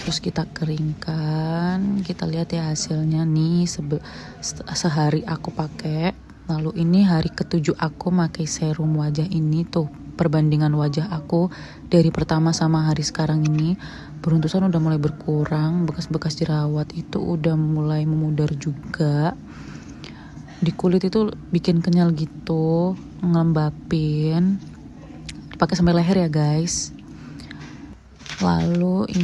Terus kita keringkan, kita lihat ya hasilnya nih. Sehari aku pakai, lalu ini hari ke-7 aku pakai serum wajah ini. Tuh perbandingan wajah aku dari pertama sama hari sekarang ini, beruntusan udah mulai berkurang, bekas-bekas jerawat itu udah mulai memudar juga. Di kulit itu bikin kenyal gitu, ngelembapin. Pakai sampai leher ya guys. Lalu ini